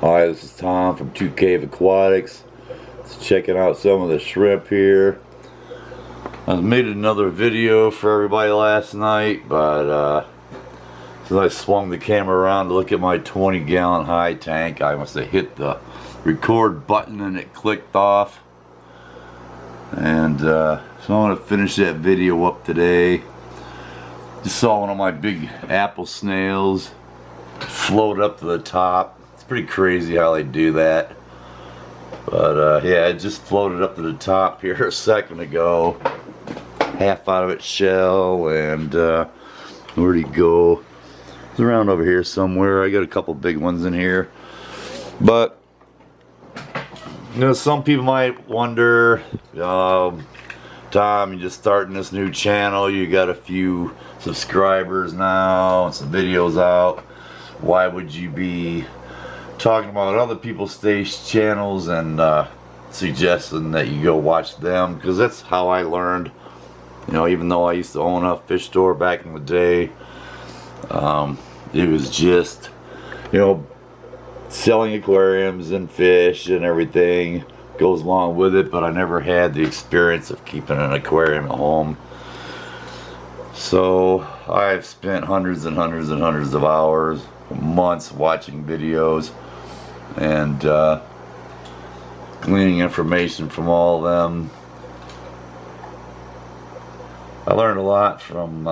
Hi, this is Tom from 2 Cave Aquatics. Just checking out some of the shrimp here. I made another video for everybody last night, but since I swung the camera around to look at my 20-gallon high tank, I must have hit the record button and it clicked off. And so I'm going to finish that video up today. Just saw one of my big apple snails float up to the top. It's pretty crazy how they do that. But yeah, it just floated up to the top here a second ago. Half out of its shell, and where'd he go? It's around over here somewhere. I got a couple big ones in here. But you know, some people might wonder, Tom, you're just starting this new channel, you got a few subscribers now and some videos out. Why would you be talking about other people's stage channels and suggesting that you go watch them? Because that's how I learned. You know, even though I used to own a fish store back in the day, it was just, you know, selling aquariums and fish and everything goes along with it, but I never had the experience of keeping an aquarium at home. So I've spent hundreds and hundreds and hundreds of hours, months watching videos and gleaning information from all of them. I learned a lot from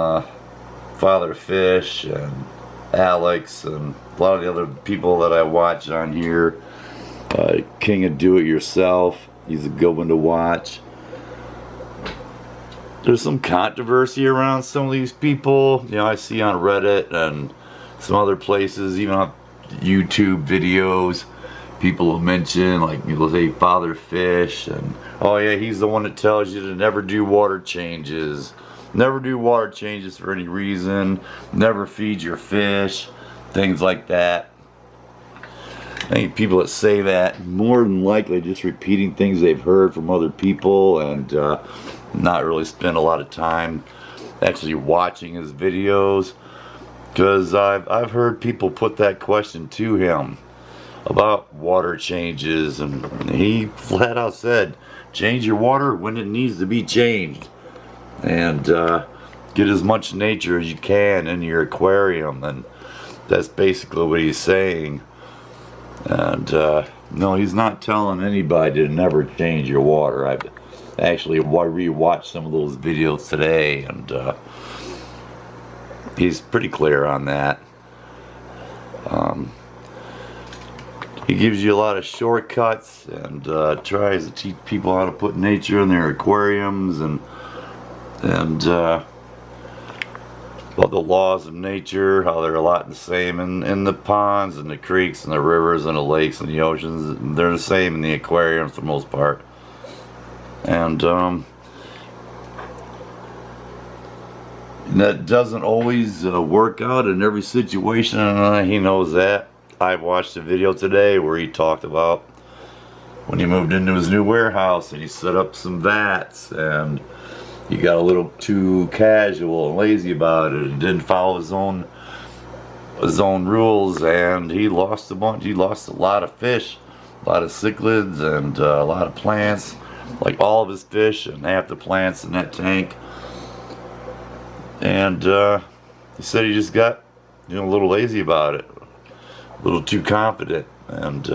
Father Fish and Alex and a lot of the other people that I watch on here. King of Do It Yourself, he's a good one to watch. There's some controversy around some of these people, you know, I see on Reddit and some other places, even on YouTube videos. People will mention, like, people say Father Fish, and oh yeah, he's the one that tells you to never do water changes. Never do water changes for any reason. Never feed your fish. Things like that. I think people that say that, more than likely just repeating things they've heard from other people and not really spend a lot of time actually watching his videos. Because I've heard people put that question to him about water changes, and he flat out said, change your water when it needs to be changed. And get as much nature as you can in your aquarium, and that's basically what he's saying. And no, he's not telling anybody to never change your water. I've actually rewatched some of those videos today, and he's pretty clear on that. He gives you a lot of shortcuts and tries to teach people how to put nature in their aquariums and about the laws of nature, how they're a lot the same in the ponds and the creeks and the rivers and the lakes and the oceans. They're the same in the aquariums for the most part. And that doesn't always work out in every situation, and he knows that. I watched a video today where he talked about when he moved into his new warehouse and he set up some vats, and he got a little too casual and lazy about it and didn't follow his own rules, and he lost a bunch. He lost a lot of fish, a lot of cichlids, and a lot of plants, like all of his fish and half the plants in that tank. And he said he just got, you know, a little lazy about it, a little too confident, and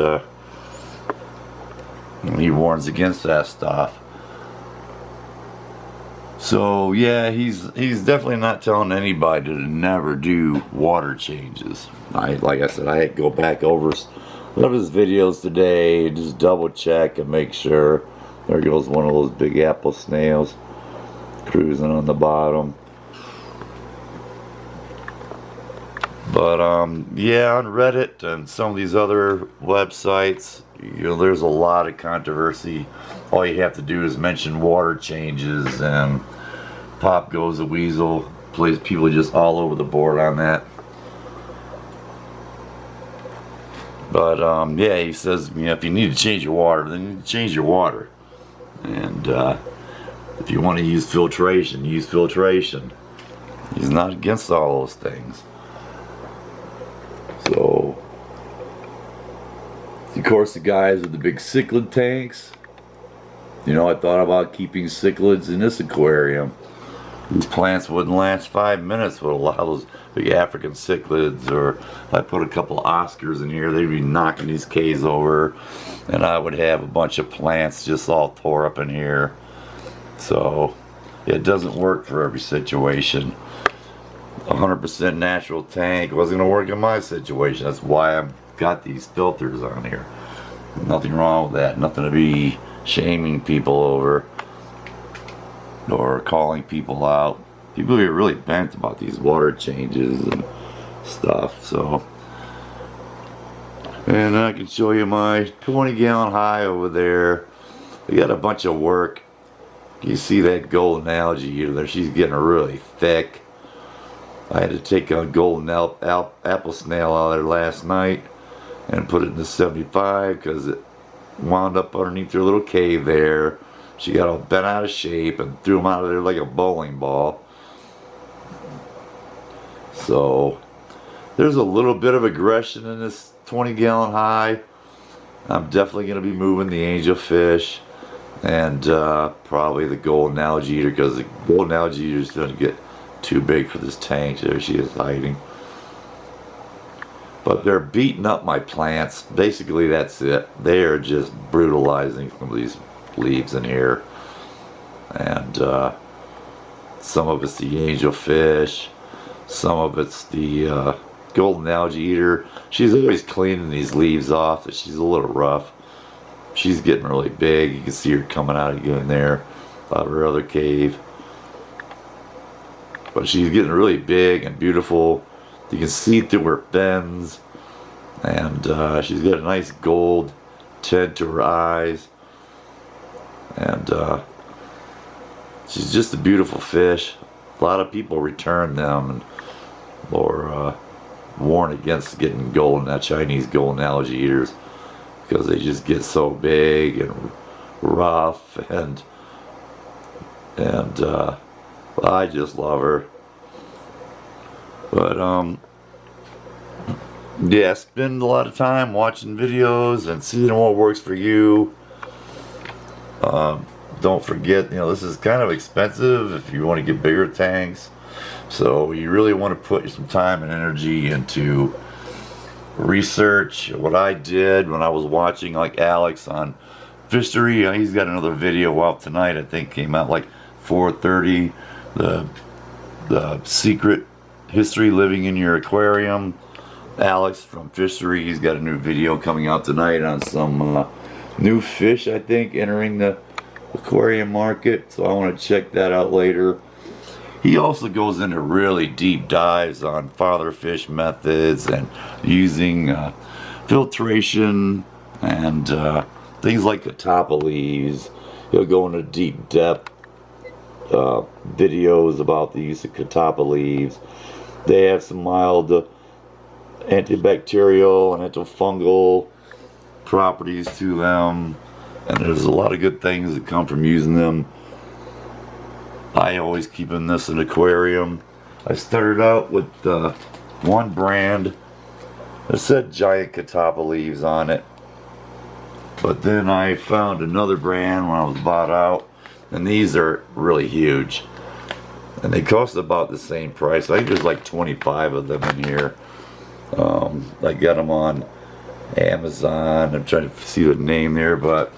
he warns against that stuff. So yeah, he's definitely not telling anybody to never do water changes. Like I said, I had to go back over some of his videos today, just double check and make sure. There goes one of those big apple snails cruising on the bottom. But yeah, on Reddit and some of these other websites, you know, there's a lot of controversy. All you have to do is mention water changes and pop goes the weasel. People are just all over the board on that. But yeah, he says, you know, if you need to change your water, then you need to change your water. And if you want to use filtration, use filtration. He's not against all those things. So Of course, the guys with the big cichlid tanks. You know, I thought about keeping cichlids in this aquarium. These plants wouldn't last 5 minutes with a lot of those big African cichlids, or if I put a couple of Oscars in here, they'd be knocking these caves over, and I would have a bunch of plants just all tore up in here. So it doesn't work for every situation. 100% natural tank wasn't going to work in my situation. That's why I've got these filters on here. Nothing wrong with that. Nothing to be shaming people over or calling people out. People get really bent about these water changes and stuff. So, and I can show you my 20-gallon high over there. We got a bunch of work. You see that golden algae eater there? She's getting really thick. I had to take a golden apple snail out of there last night and put it in the 75 because it wound up underneath her little cave there. She got all bent out of shape and threw him out of there like a bowling ball. So there's a little bit of aggression in this 20-gallon high. I'm definitely going to be moving the angelfish and probably the golden algae eater, because the golden algae eater is going to get too big for this tank. There she is hiding. But they're beating up my plants. Basically, that's it. They are just brutalizing some of these leaves in here. And some of it's the angelfish. Some of it's the golden algae eater. She's always cleaning these leaves off. She's a little rough. She's getting really big. You can see her coming out again there out of her other cave. But she's getting really big and beautiful. You can see through her bends. And she's got a nice gold tint to her eyes. And she's just a beautiful fish. A lot of people return them and or warn against getting Chinese golden algae eaters, because they just get so big and rough, and I just love her. But yeah, spend a lot of time watching videos and seeing what works for you. Don't forget, you know, this is kind of expensive if you want to get bigger tanks. So you really want to put some time and energy into research. What I did when I was watching like Alex on Fishtory, he's got another video out tonight, I think came out like 4:30. The secret history living in your aquarium. Alex from Fishtory, he's got a new video coming out tonight on some new fish, I think, entering the aquarium market. So I want to check that out later. He also goes into really deep dives on father fish methods and using filtration and things like catappa leaves. He'll go into deep depth videos about the use of catappa leaves. They have some mild antibacterial and antifungal properties to them, and there's a lot of good things that come from using them. I always keep in this an aquarium. I started out with one brand that said giant catappa leaves on it, but then I found another brand when I was bought out, and these are really huge, and they cost about the same price. I think there's like 25 of them in here. I got them on Amazon. I'm trying to see the name there, but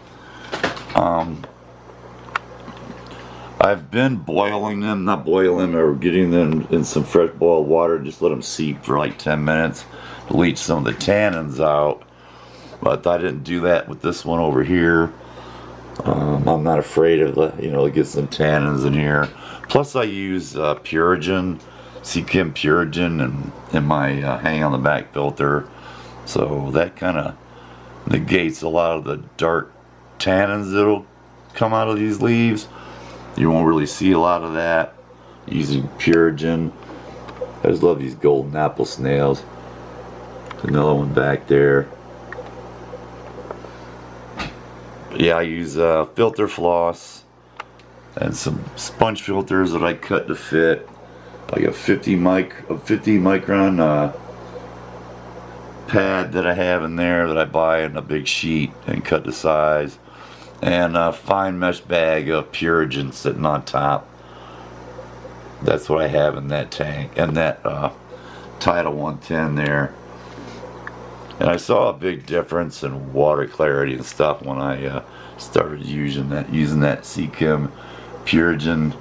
I've been boiling them, not boiling them, or getting them in some fresh boiled water, just let them seep for like 10 minutes to leach some of the tannins out. But I didn't do that with this one over here. I'm not afraid of get some tannins in here. Plus I use Purigen, Seachem Purigen, in my hang on the back filter. So that kind of negates a lot of the dark tannins that'll come out of these leaves. You won't really see a lot of that using Purigen. I just love these golden apple snails. Another one back there. But yeah, I use filter floss and some sponge filters that I cut to fit, like a 50 micron pad that I have in there that I buy in a big sheet and cut to size, and a fine mesh bag of Purigen sitting on top. That's what I have in that tank, and that Tidal 110 there. And I saw a big difference in water clarity and stuff when I started using that Seachem Purigen.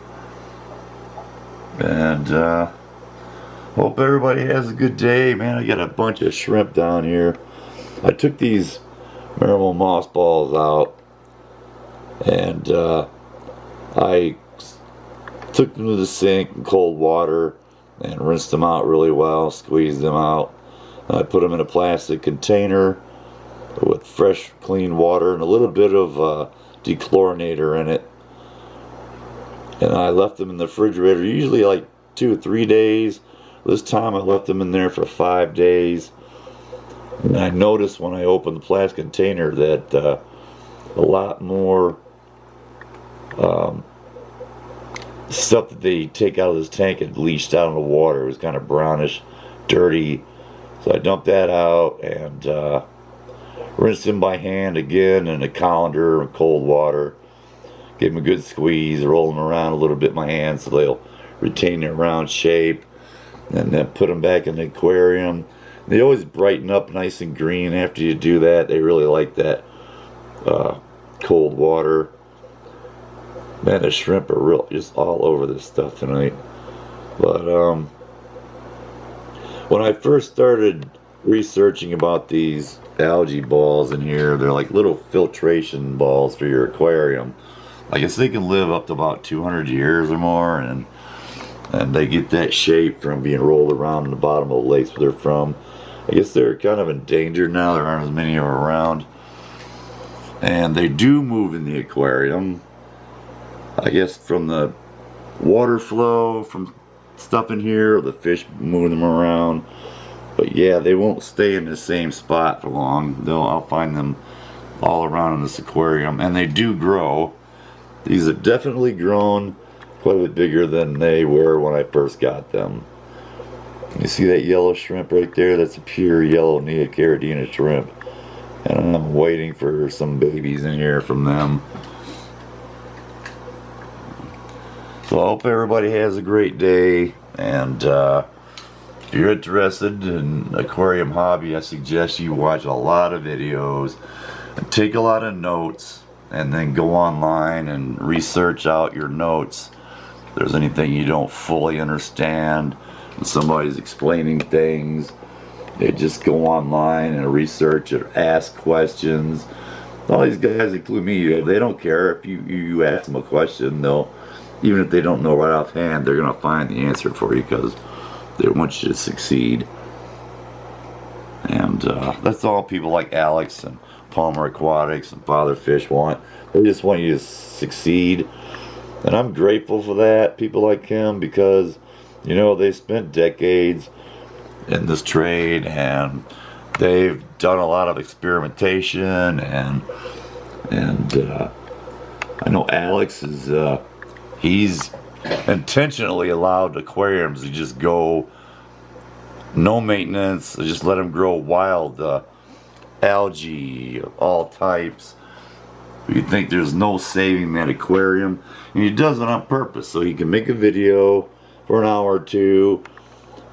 And hope everybody has a good day, man. I got a bunch of shrimp down here. I took these Merrill mothballs out, and I took them to the sink in cold water and rinsed them out really well, squeezed them out. I put them in a plastic container with fresh, clean water and a little bit of dechlorinator in it. And I left them in the refrigerator, usually like 2 or 3 days. This time I left them in there for 5 days. And I noticed when I opened the plastic container that a lot more stuff that they take out of this tank had leached out in the water. It was kind of brownish, dirty. So I dumped that out and rinsed them by hand again in a colander of cold water. Gave them a good squeeze, roll them around a little bit in my hand so they'll retain their round shape. And then put them back in the aquarium. They always brighten up nice and green after you do that. They really like that cold water. Man, the shrimp are real, just all over this stuff tonight. But when I first started researching about these algae balls in here, they're like little filtration balls for your aquarium. I guess they can live up to about 200 years or more, and they get that shape from being rolled around in the bottom of the lakes where they're from. I guess they're kind of endangered now. There aren't as many of them around. And they do move in the aquarium. I guess from the water flow, from stuff in here, or the fish moving them around. But yeah, they won't stay in the same spot for long. I'll find them all around in this aquarium. And they do grow. These have definitely grown quite a bit bigger than they were when I first got them. You see that yellow shrimp right there? That's a pure yellow Neocaridina shrimp. And I'm waiting for some babies in here from them. So I hope everybody has a great day. And if you're interested in aquarium hobby, I suggest you watch a lot of videos and take a lot of notes, and then go online and research out your notes. If there's anything you don't fully understand and somebody's explaining things, they just go online and research or ask questions. All these guys, including me, they don't care if you ask them a question. They'll, even if they don't know right offhand, they're gonna find the answer for you because they want you to succeed. And that's all people like Alex and Palmer Aquatics and Father Fish want. They just want you to succeed. And I'm grateful for that, people like him, because, you know, they spent decades in this trade and they've done a lot of experimentation, and I know Alex is he's intentionally allowed aquariums to just go no maintenance, just let them grow wild algae of all types. You think there's no saving that aquarium, and he does it on purpose so he can make a video for an hour or two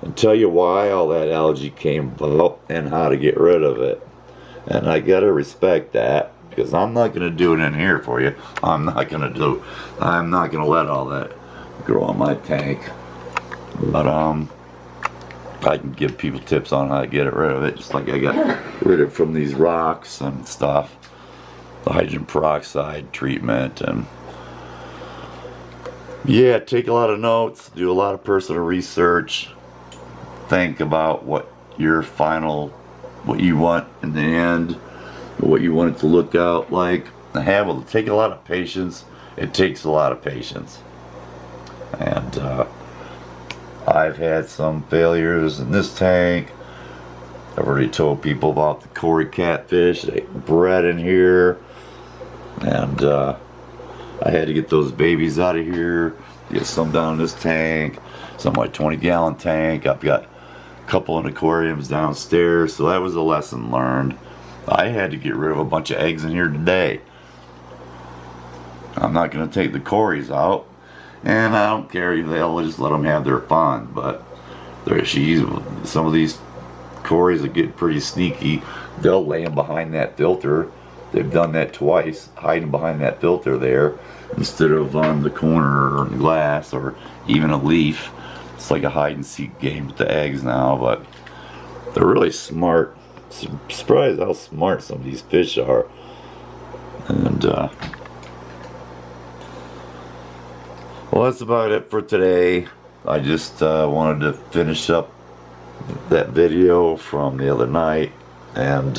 and tell you why all that algae came about and how to get rid of it. And I gotta respect that, because I'm not gonna do it in here for you. I'm not gonna let all that grow on my tank. But I can give people tips on how to get rid of it, just like I got rid of it from these rocks and stuff. The hydrogen peroxide treatment. And yeah, take a lot of notes, do a lot of personal research, think about what you want in the end, what you want it to look out like. Take a lot of patience. It takes a lot of patience. And I've had some failures in this tank. I've already told people about the Cory catfish they bred in here, and I had to get those babies out of here, get some down in this tank, some in my 20-gallon tank. I've got couple of aquariums downstairs, so that was a lesson learned. I had to get rid of a bunch of eggs in here today. I'm not going to take the cories out, and I don't care if they'll just let them have their fun, but some of these cories that get pretty sneaky, they'll lay them behind that filter. They've done that twice, hiding behind that filter there instead of on the corner or glass or even a leaf. It's like a hide and seek game with the eggs now, but they're really smart. Surprised how smart some of these fish are. And well, that's about it for today. I just wanted to finish up that video from the other night and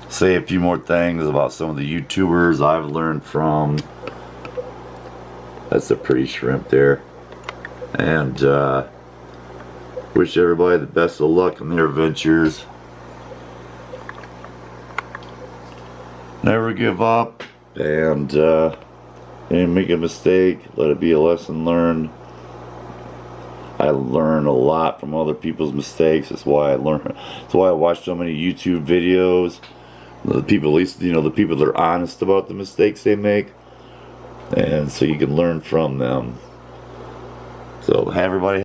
say a few more things about some of the YouTubers I've learned from. That's a pretty shrimp there. And wish everybody the best of luck in their ventures. Never give up, and make a mistake, let it be a lesson learned. I learn a lot from other people's mistakes. That's why I watch so many YouTube videos. The people, at least, the people that are honest about the mistakes they make, and so you can learn from them. So have everybody